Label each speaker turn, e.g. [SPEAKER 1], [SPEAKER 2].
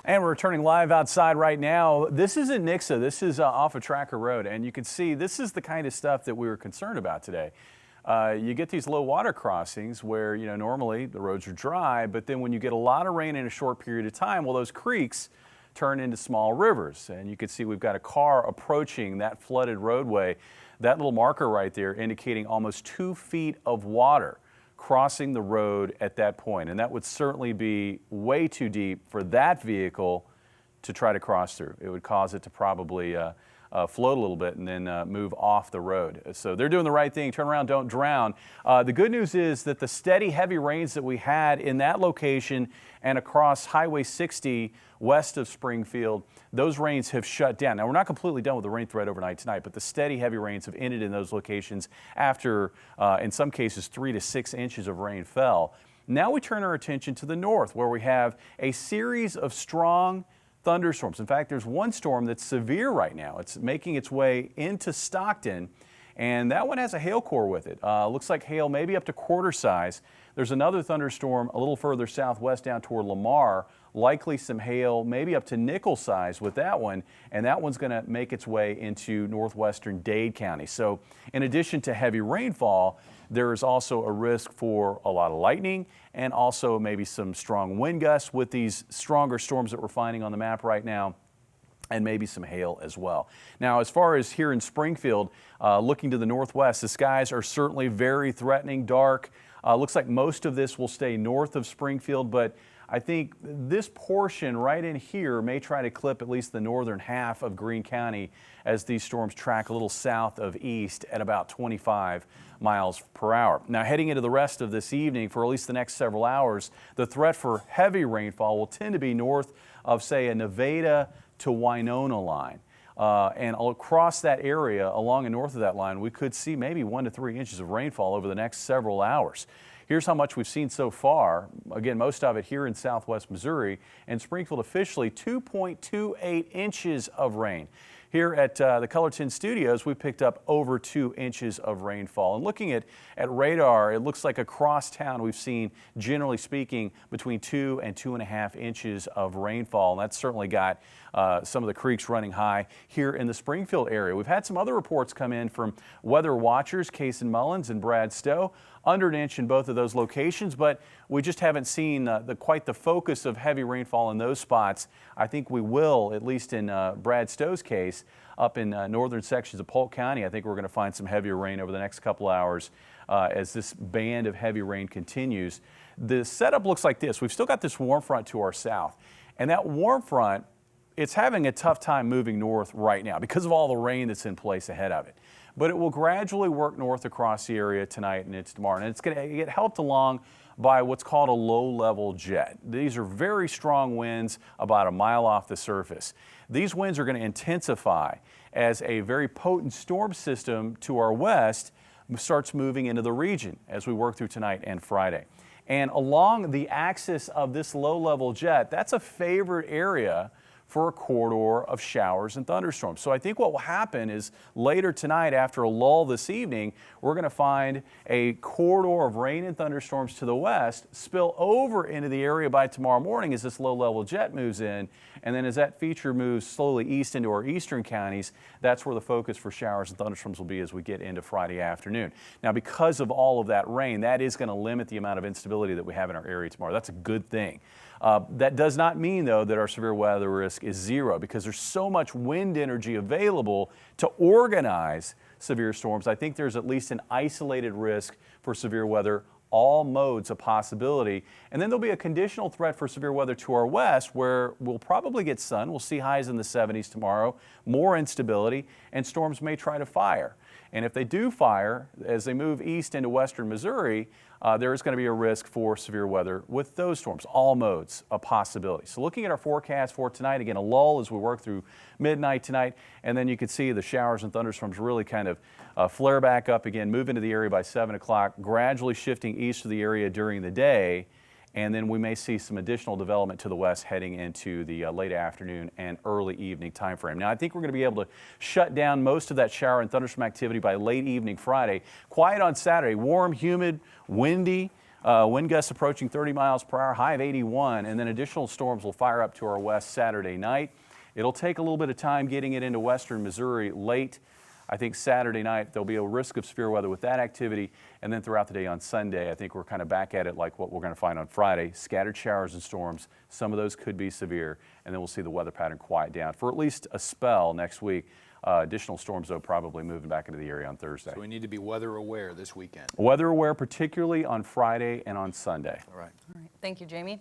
[SPEAKER 1] And we're returning live outside right now. This is in Nixa. This is off of Tracker Road. And you can see this is the kind of stuff that we were concerned about today. You get these low water crossings where, normally the roads are dry, but then when you get a lot of rain in a short period of time, well, those creeks turn into small rivers. And you can see we've got a car approaching that flooded roadway. That little marker right there indicating almost 2 feet of water crossing the road at that point. And that would certainly be way too deep for that vehicle to try to cross through. It would cause it to probably float a little bit and then move off the road. So they're doing the right thing. Turn around, don't drown. The good news is that the steady heavy rains that we had in that location and across Highway 60 west of Springfield, those rains have shut down. Now, we're not completely done with the rain threat overnight tonight, but the steady heavy rains have ended in those locations after, in some cases, 3 to 6 inches of rain fell. Now we turn our attention to the north, where we have a series of strong thunderstorms. In fact, there's one storm that's severe right now. It's making its way into Stockton, and that one has a hail core with it. Looks like hail maybe up to quarter size. There's another thunderstorm a little further southwest down toward Lamar, likely some hail maybe up to nickel size with that one, and that one's going to make its way into northwestern Dade County. So in addition to heavy rainfall, there is also a risk for a lot of lightning and also maybe some strong wind gusts with these stronger storms that we're finding on the map right now, and maybe some hail as well. Now, as far as here in Springfield, looking to the northwest, the skies are certainly very threatening, dark. Looks like most of this will stay north of Springfield, but I think this portion right in here may try to clip at least the northern half of Greene County as these storms track a little south of east at about 25 miles per hour. Now, heading into the rest of this evening, for at least the next several hours, the threat for heavy rainfall will tend to be north of, say, a Nevada to Winona line. And across that area, along and north of that line, we could see maybe 1 to 3 inches of rainfall over the next several hours. Here's how much we've seen so far. Again, most of it here in southwest Missouri, and Springfield officially 2.28 inches of rain. Here at the Color 10 Studios, we picked up over 2 inches of rainfall. And looking at radar, it looks like across town we've seen, generally speaking, between 2 and 2.5 inches of rainfall. And that's certainly got some of the creeks running high here in the Springfield area. We've had some other reports come in from weather watchers, Kason Mullins and Brad Stowe, under an inch in both of those locations, but we just haven't seen quite the focus of heavy rainfall in those spots. I think we will, at least in Brad Stowe's case, up in northern sections of Polk County. I think we're going to find some heavier rain over the next couple hours as this band of heavy rain continues. The setup looks like this. We've still got this warm front to our south, and that warm front, it's having a tough time moving north right now because of all the rain that's in place ahead of it. But it will gradually work north across the area tonight and into tomorrow. And it's going to get helped along by what's called a low-level jet. These are very strong winds about a mile off the surface. These winds are going to intensify as a very potent storm system to our west starts moving into the region as we work through tonight and Friday. And along the axis of this low-level jet, that's a favorite area for a corridor of showers and thunderstorms. So I think what will happen is later tonight, after a lull this evening, we're going to find a corridor of rain and thunderstorms to the west spill over into the area by tomorrow morning as this low-level jet moves in. And then as that feature moves slowly east into our eastern counties, that's where the focus for showers and thunderstorms will be as we get into Friday afternoon. Now, because of all of that rain, that is going to limit the amount of instability that we have in our area tomorrow. That's a good thing. That does not mean, though, that our severe weather risk is zero, because there's so much wind energy available to organize severe storms. I think there's at least an isolated risk for severe weather, all modes a possibility. And then there'll be a conditional threat for severe weather to our west, where we'll probably get sun. We'll see highs in the 70s tomorrow, more instability, and storms may try to fire. And if they do fire, as they move east into western Missouri, there is going to be a risk for severe weather with those storms, all modes a possibility. So looking at our forecast for tonight, again, a lull as we work through midnight tonight, and then you can see the showers and thunderstorms really kind of flare back up again, move into the area by 7 o'clock, gradually shifting east of the area during the day. And then we may see some additional development to the west heading into the late afternoon and early evening time frame. Now, I think we're going to be able to shut down most of that shower and thunderstorm activity by late evening Friday. Quiet on Saturday, warm, humid, windy. Wind gusts approaching 30 miles per hour, high of 81, and then additional storms will fire up to our west Saturday night. It'll take a little bit of time getting it into western Missouri late. I think Saturday night there'll be a risk of severe weather with that activity, and then throughout the day on Sunday, I think we're kind of back at it like what we're going to find on Friday. Scattered showers and storms. Some of those could be severe, and then we'll see the weather pattern quiet down for at least a spell next week. Additional storms, though, probably moving back into the area on Thursday.
[SPEAKER 2] So we need to be weather aware this weekend.
[SPEAKER 1] Weather aware, particularly on Friday and on Sunday.
[SPEAKER 2] All right.
[SPEAKER 3] All right. Thank you, Jamie.